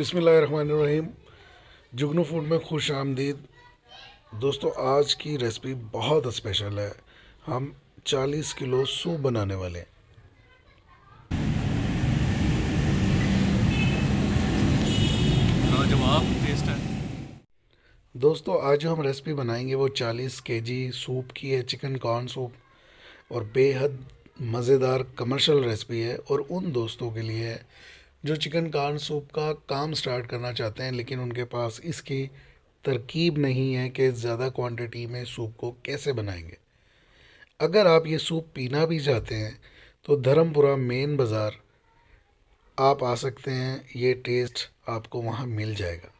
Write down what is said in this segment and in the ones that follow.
बिस्मिल्लाहिर्रहमानिर्रहीम। जुगनू फूड में खुश आमदीद। दोस्तों, आज की रेसिपी बहुत स्पेशल है। हम 40 किलो सूप बनाने वाले हैं। लाजवाब टेस्ट है। दोस्तों, आज जो हम रेसिपी बनाएंगे वो 40 केजी सूप की है, चिकन कॉर्न सूप। और बेहद मज़ेदार कमर्शियल रेसिपी है और उन दोस्तों के लिए है जो चिकन कॉर्न सूप का काम स्टार्ट करना चाहते हैं, लेकिन उनके पास इसकी तरकीब नहीं है कि ज़्यादा क्वांटिटी में सूप को कैसे बनाएंगे। अगर आप ये सूप पीना भी चाहते हैं तो धर्मपुरा मेन बाज़ार आप आ सकते हैं, ये टेस्ट आपको वहाँ मिल जाएगा।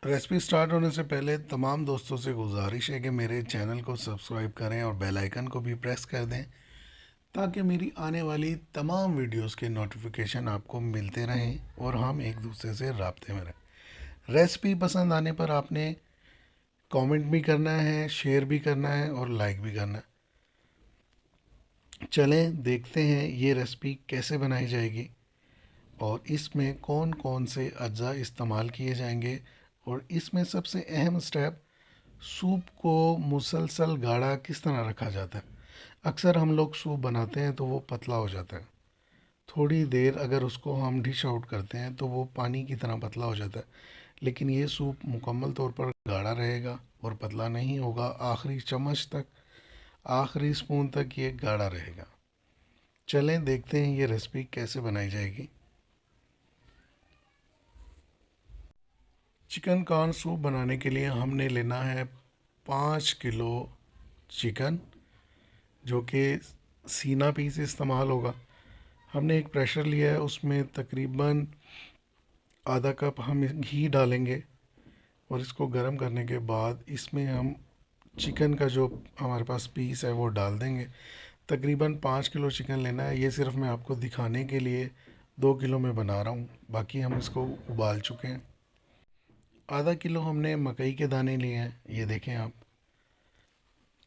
रेसिपी स्टार्ट होने से पहले तमाम दोस्तों से गुजारिश है कि मेरे चैनल को सब्सक्राइब करें और बेल आइकन को भी प्रेस कर दें, ताकि मेरी आने वाली तमाम वीडियोस के नोटिफिकेशन आपको मिलते रहें और हम एक दूसरे से राब्ते में रहें। रेसिपी पसंद आने पर आपने कमेंट भी करना है, शेयर भी करना है और लाइक भी करना है। चलें देखते हैं ये रेसिपी कैसे बनाई जाएगी और इसमें कौन कौन से अज्जा इस्तेमाल किए जाएंगे। और इसमें सबसे अहम स्टेप, सूप को मुसलसल गाढ़ा किस तरह रखा जाता है। अक्सर हम लोग सूप बनाते हैं तो वो पतला हो जाता है। थोड़ी देर अगर उसको हम डिश आउट करते हैं तो वो पानी की तरह पतला हो जाता है, लेकिन ये सूप मुकम्मल तौर पर गाढ़ा रहेगा और पतला नहीं होगा। आखिरी चम्मच तक, आखिरी स्पून तक ये गाढ़ा रहेगा। चलें देखते हैं ये रेसिपी कैसे बनाई जाएगी। चिकन कॉर्न सूप बनाने के लिए हमने लेना है 5 किलो चिकन, जो कि सीना पीस इस्तेमाल होगा। हमने एक प्रेशर लिया है, उसमें तकरीबन आधा कप हम घी डालेंगे और इसको गर्म करने के बाद इसमें हम चिकन का जो हमारे पास पीस है वो डाल देंगे। तकरीबन 5 किलो चिकन लेना है। ये सिर्फ मैं आपको दिखाने के लिए 2 किलो में बना रहा हूँ, बाकी हम इसको उबाल चुके हैं। आधा किलो हमने मकई के दाने लिए हैं, ये देखें आप।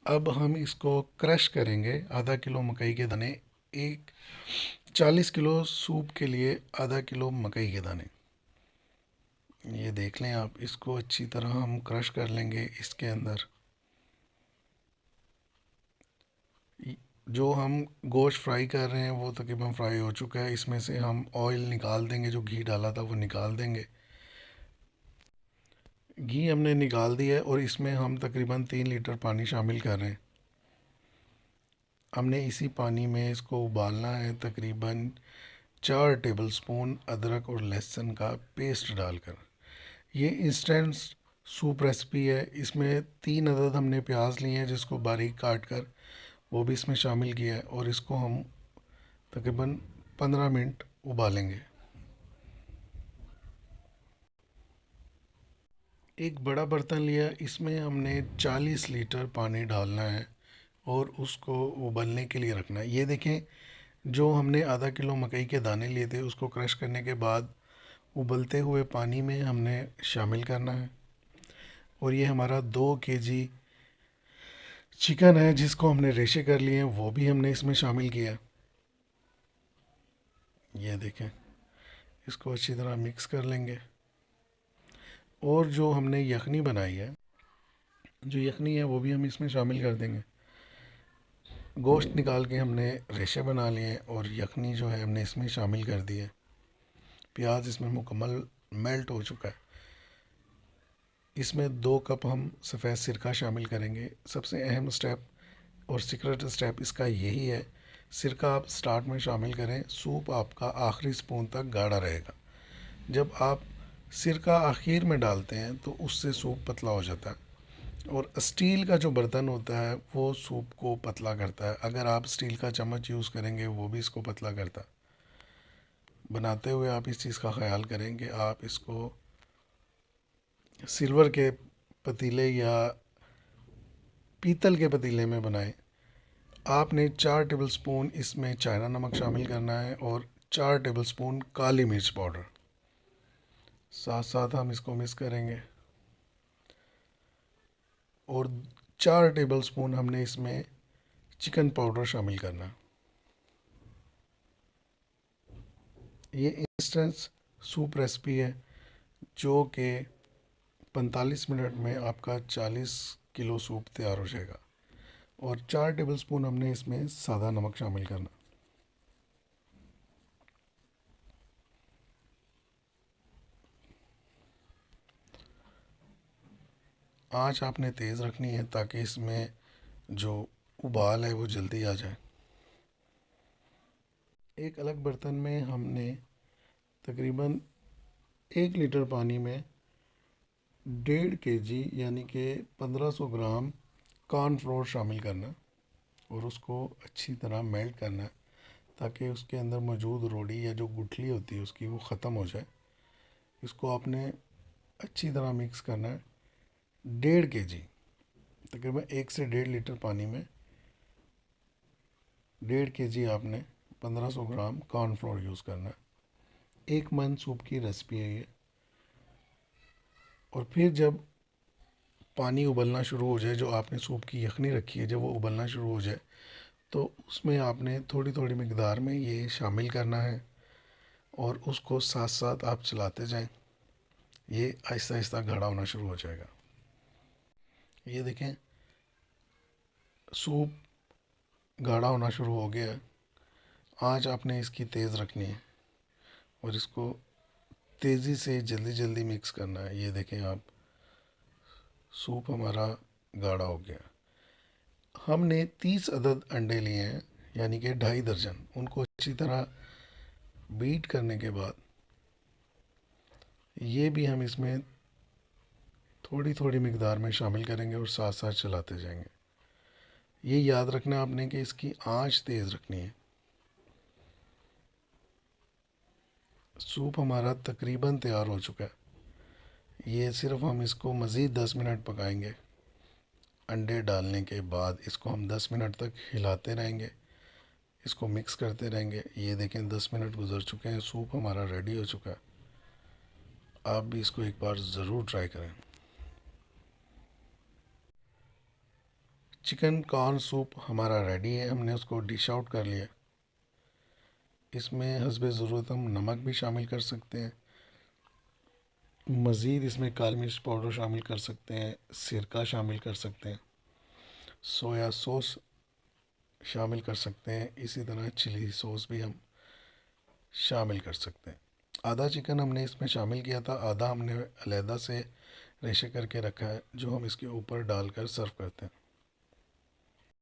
अब हम इसको क्रश करेंगे। आधा किलो मकई के दाने, एक 40 किलो सूप के लिए आधा किलो मकई के दाने, ये देख लें आप। इसको अच्छी तरह हम क्रश कर लेंगे। इसके अंदर जो हम गोश्त फ्राई कर रहे हैं वो तकरीबन फ्राई हो चुका है। इसमें से हम ऑयल निकाल देंगे, जो घी डाला था वो निकाल देंगे। घी हमने निकाल दिया है और इसमें हम तकरीबन 3 लीटर पानी शामिल कर रहे हैं। हमने इसी पानी में इसको उबालना है। तकरीबन 4 टेबलस्पून अदरक और लहसुन का पेस्ट डालकर। ये इंस्टेंट सूप रेसिपी है। इसमें 3 अदद हमने प्याज लिए हैं जिसको बारीक काट कर वो भी इसमें शामिल किया है और इसको हम तकरीबन 15 मिनट उबालेंगे। एक बड़ा बर्तन लिया, इसमें हमने 40 लीटर पानी डालना है और उसको उबलने के लिए रखना है। ये देखें, जो हमने आधा किलो मकई के दाने लिए थे उसको क्रश करने के बाद उबलते हुए पानी में हमने शामिल करना है। और ये हमारा 2 केजी चिकन है जिसको हमने रेशे कर लिए हैं, वो भी हमने इसमें शामिल किया। ये देखें, इसको अच्छी तरह मिक्स कर लेंगे। और जो हमने यखनी बनाई है, जो यखनी है वो भी हम इसमें शामिल कर देंगे। गोश्त निकाल के हमने रेशे बना लिए हैं और यखनी जो है हमने इसमें शामिल कर दी है। प्याज इसमें मुकम्मल मेल्ट हो चुका है। इसमें 2 कप हम सफ़ेद सिरका शामिल करेंगे। सबसे अहम स्टेप और सीक्रेट स्टेप इसका यही है, सिरका आप स्टार्ट में शामिल करें, सूप आपका आखिरी स्पून तक गाढ़ा रहेगा। जब आप सिरका आखिर में डालते हैं तो उससे सूप पतला हो जाता है। और स्टील का जो बर्तन होता है वो सूप को पतला करता है। अगर आप स्टील का चम्मच यूज़ करेंगे वो भी इसको पतला करता है। बनाते हुए आप इस चीज़ का ख्याल करें कि आप इसको सिल्वर के पतीले या पीतल के पतीले में बनाएं। आपने 4 टेबलस्पून इसमें चाइना नमक शामिल करना है और 4 टेबलस्पून काली मिर्च पाउडर। साथ साथ हम इसको मिक्स करेंगे और 4 टेबलस्पून हमने इसमें चिकन पाउडर शामिल करना है। ये इंस्टेंट सूप रेसिपी है जो कि 45 मिनट में आपका 40 किलो सूप तैयार हो जाएगा। और 4 टेबलस्पून हमने इसमें सादा नमक शामिल करना। आँच आपने तेज़ रखनी है ताकि इसमें जो उबाल है वो जल्दी आ जाए। एक अलग बर्तन में हमने तकरीबन 1 लीटर पानी में 1.5 kg यानी कि 1500 ग्राम कॉर्नफ्लोर शामिल करना और उसको अच्छी तरह मेल्ट करना है ताकि उसके अंदर मौजूद रोड़ी या जो गुठली होती है उसकी वो ख़त्म हो जाए। इसको आपने अच्छी तरह मिक्स करना है। 1.5 kg तकरीबन 1 से 1.5 लीटर पानी में 1.5 kg आपने 1500 ग्राम कॉर्नफ्लोर यूज़ करना है। 1 मन सूप की रेसिपी है ये। और फिर जब पानी उबलना शुरू हो जाए, जो आपने सूप की यखनी रखी है, जब वो उबलना शुरू हो जाए तो उसमें आपने थोड़ी थोड़ी मकदार में ये शामिल करना है और उसको साथ साथ आप चलाते जाएं। ये आहिस्ता आहिस्ता गाढ़ा होना शुरू हो जाएगा। ये देखें, सूप गाढ़ा होना शुरू हो गया है। आँच आपने इसकी तेज़ रखनी है और इसको तेज़ी से जल्दी जल्दी मिक्स करना है। ये देखें आप, सूप हमारा गाढ़ा हो गया। हमने 30 अदद अंडे लिए हैं यानी कि 2.5 दर्जन। उनको अच्छी तरह बीट करने के बाद ये भी हम इसमें थोड़ी थोड़ी मकदार में शामिल करेंगे और साथ साथ चलाते जाएंगे। ये याद रखना आपने कि इसकी आंच तेज़ रखनी है। सूप हमारा तकरीबन तैयार हो चुका है। ये सिर्फ हम इसको मज़ीद 10 मिनट पकाएंगे। अंडे डालने के बाद इसको हम 10 मिनट तक हिलाते रहेंगे, इसको मिक्स करते रहेंगे। ये देखें 10 मिनट गुजर चुके हैं, सूप हमारा रेडी हो चुका है। आप भी इसको एक बार ज़रूर ट्राई करें। चिकन कॉर्न सूप हमारा रेडी है। हमने उसको डिश आउट कर लिया। इसमें हस्बे ज़रूरत हम नमक भी शामिल कर सकते हैं। मज़ीद इसमें काली मिर्च पाउडर शामिल कर सकते हैं, सिरका शामिल कर सकते हैं, सोया सॉस शामिल कर सकते हैं, इसी तरह चिली सॉस भी हम शामिल कर सकते हैं। आधा चिकन हमने इसमें शामिल किया था, आधा हमने अलहदा से रेशे करके रखा है जो हम इसके ऊपर डालकर सर्व करते हैं।